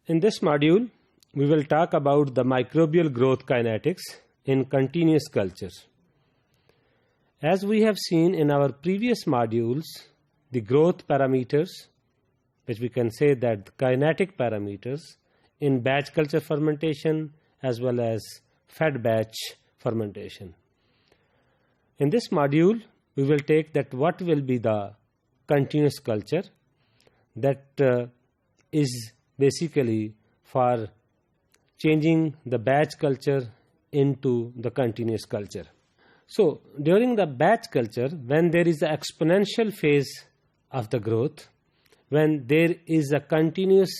In this module, we will talk about the microbial growth kinetics in continuous cultures. As we have seen in our previous modules, the growth parameters, which we can say that the kinetic parameters in batch culture fermentation as well as fed batch fermentation. In this module, we will take that what will be the continuous culture that is basically for changing the batch culture into the continuous culture. So, during the batch culture, when there is an exponential phase of the growth, when there is a continuous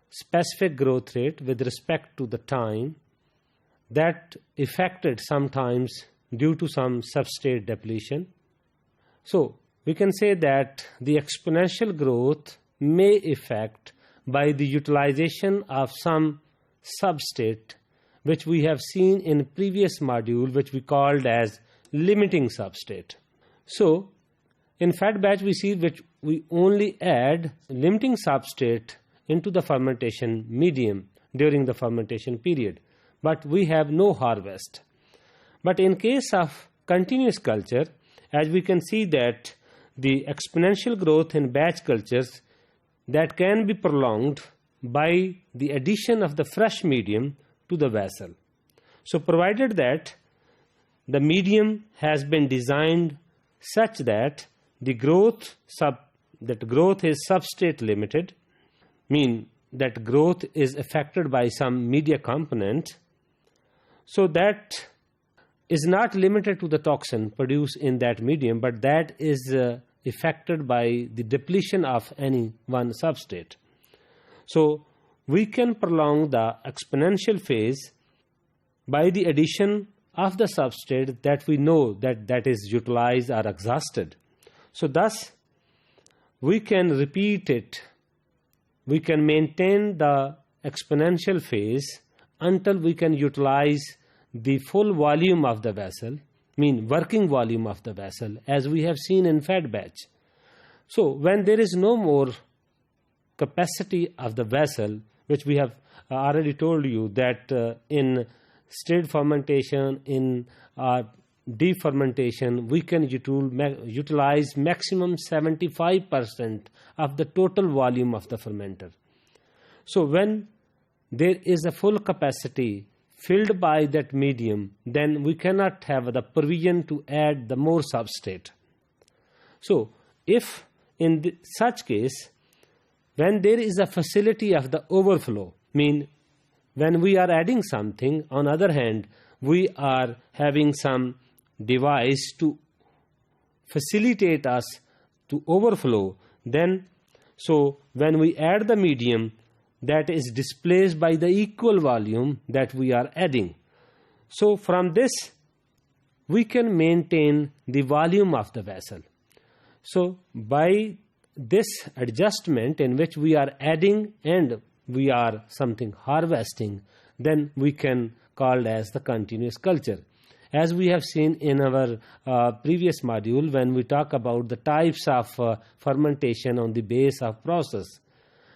specific growth rate with respect to the time, that affected sometimes due to some substrate depletion. So, we can say that the exponential growth may affect by the utilization of some substrate, which we have seen in previous module, which we called as limiting substrate. So, in fed batch we see which we only add limiting substrate into the fermentation medium during the fermentation period, but we have no harvest. But in case of continuous culture, as we can see that the exponential growth in batch cultures that can be prolonged by the addition of the fresh medium to the vessel. So, provided that the medium has been designed such that the growth is substrate limited, mean that growth is affected by some media component, so that is not limited to the toxin produced in that medium, but that is affected by the depletion of any one substrate. So, we can prolong the exponential phase by the addition of the substrate that we know that is utilized or exhausted. So, thus, we can repeat it. We can maintain the exponential phase until we can utilize the full volume of the vessel, mean working volume of the vessel, as we have seen in fed batch. So, when there is no more capacity of the vessel, which we have already told you that in stirred fermentation, in deep fermentation, we can utilize maximum 75% of the total volume of the fermenter. So, when there is a full capacity filled by that medium, then we cannot have the provision to add the more substrate. So, if in such case, when there is a facility of the overflow, mean when we are adding something, on other hand, we are having some device to facilitate us to overflow, then so when we add the medium, that is displaced by the equal volume that we are adding. So, from this, we can maintain the volume of the vessel. So, by this adjustment in which we are adding and we are something harvesting, then we can call as the continuous culture. As we have seen in our previous module, when we talk about the types of fermentation on the base of process.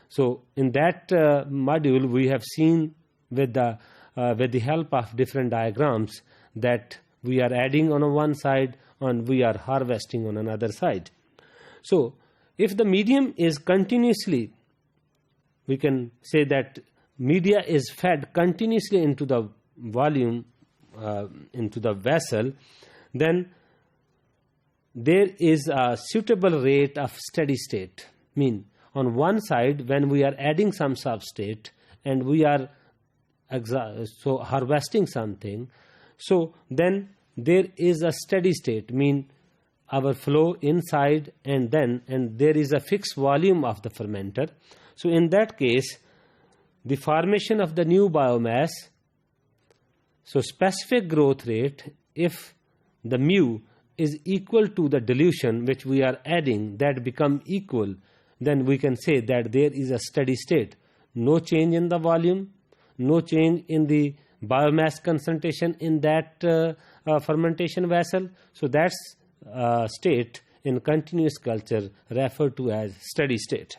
So, in that module, we have seen with the help of different diagrams that we are adding on one side and we are harvesting on another side. So, if the medium is continuously, we can say that media is fed continuously into the volume, into the vessel, then there is a suitable rate of steady state. Mean, on one side, when we are adding some substrate and we are harvesting something, so then there is a steady state, mean our flow inside and there is a fixed volume of the fermenter. So, in that case, the formation of the new biomass, so specific growth rate, if the mu is equal to the dilution which we are adding, that become equal, then we can say that there is a steady state. No change in the volume, no change in the biomass concentration in that fermentation vessel. So, that's state in continuous culture referred to as steady state.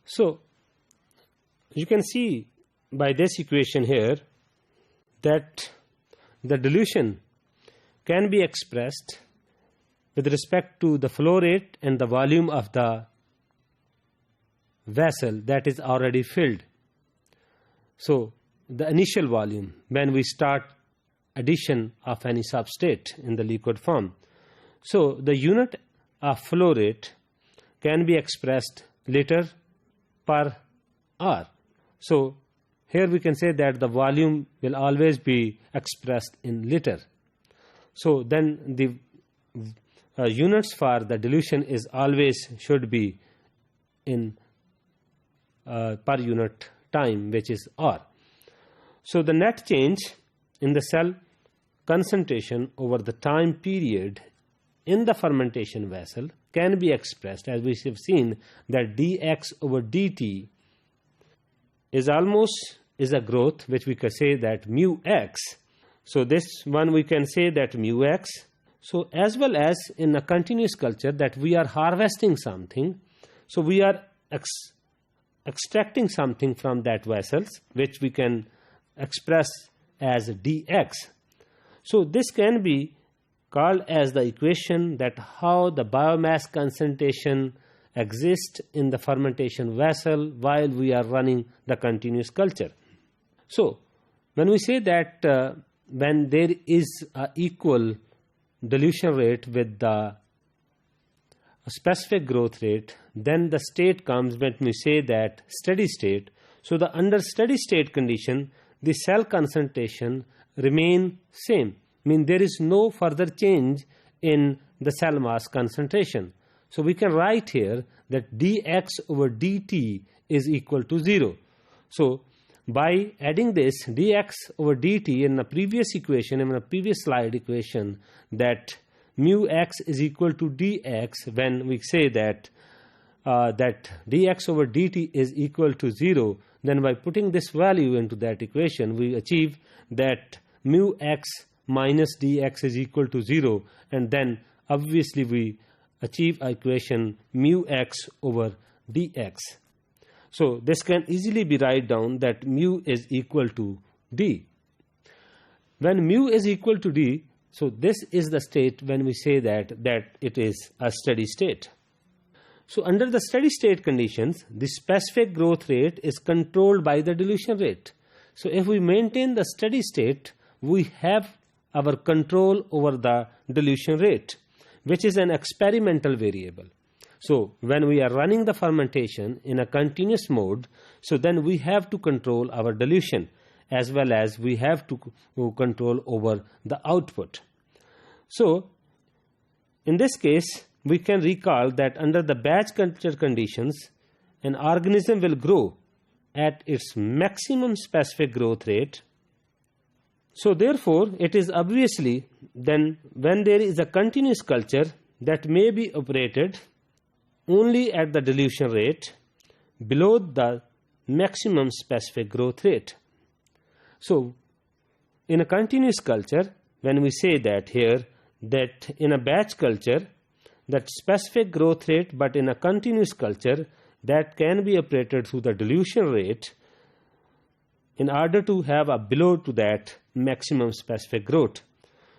So, You can see by this equation here that the dilution can be expressed with respect to the flow rate and the volume of the vessel that is already filled. So the initial volume when we start addition of any substrate in the liquid form. So the unit of flow rate can be expressed liter per hour. So here we can say that the volume will always be expressed in liter. So then the units for the dilution is always should be in per unit time, which is hour. So the net change in the cell concentration over the time period in the fermentation vessel can be expressed as we have seen that dx over dt is a growth which we can say that mu x. So this one we can say that mu x. So as well as in a continuous culture that we are harvesting something, so we are extracting something from that vessels which we can express as dx. So this can be called as the equation that how the biomass concentration exists in the fermentation vessel while we are running the continuous culture. So when we say that when there is an equal dilution rate with the specific growth rate, then the state comes when we say that steady state. So the under steady state condition, the cell concentration remain same. I mean there is no further change in the cell mass concentration. So we can write here that dx over dt is equal to 0. So by adding this dx over dt in the previous equation, in the previous slide equation, that mu x is equal to dx, when we say that that dx over dt is equal to 0, then by putting this value into that equation, we achieve that mu x minus dx is equal to 0, and then obviously we achieve equation mu x over dx. So this can easily be write down that mu is equal to d. When mu is equal to d, so this is the state when we say that it is a steady state. So under the steady state conditions, the specific growth rate is controlled by the dilution rate. So if we maintain the steady state, we have our control over the dilution rate, which is an experimental variable. So when we are running the fermentation in a continuous mode, so then we have to control our dilution as well as we have to control over the output. So in this case, we can recall that under the batch culture conditions, an organism will grow at its maximum specific growth rate. So therefore, it is obviously then when there is a continuous culture that may be operated only at the dilution rate below the maximum specific growth rate. So in a continuous culture, when we say that here that in a batch culture that specific growth rate, but in a continuous culture that can be operated through the dilution rate in order to have a below to that maximum specific growth.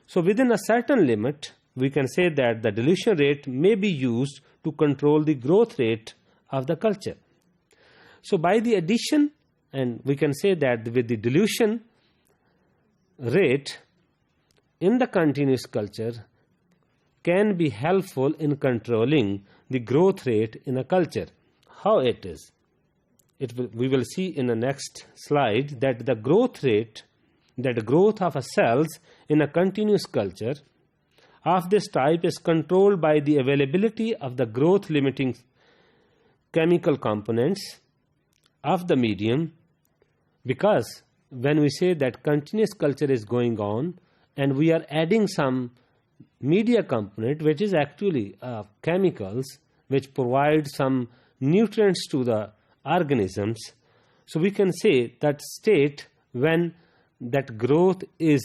So within a certain limit, we can say that the dilution rate may be used to control the growth rate of the culture. So by the addition, and we can say that with the dilution rate in the continuous culture can be helpful in controlling the growth rate in a culture. How it is? We will see in the next slide that the growth rate, that the growth of a cells in a continuous culture of this type is controlled by the availability of the growth limiting chemical components of the medium, because when we say that continuous culture is going on and we are adding some media component which is actually chemicals which provide some nutrients to the organisms, so we can say that state when that growth is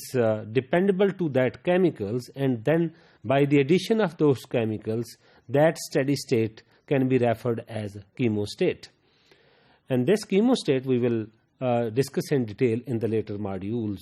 dependable to that chemicals, and then by the addition of those chemicals that steady state can be referred as chemostate. And this chemostat we will discuss in detail in the later modules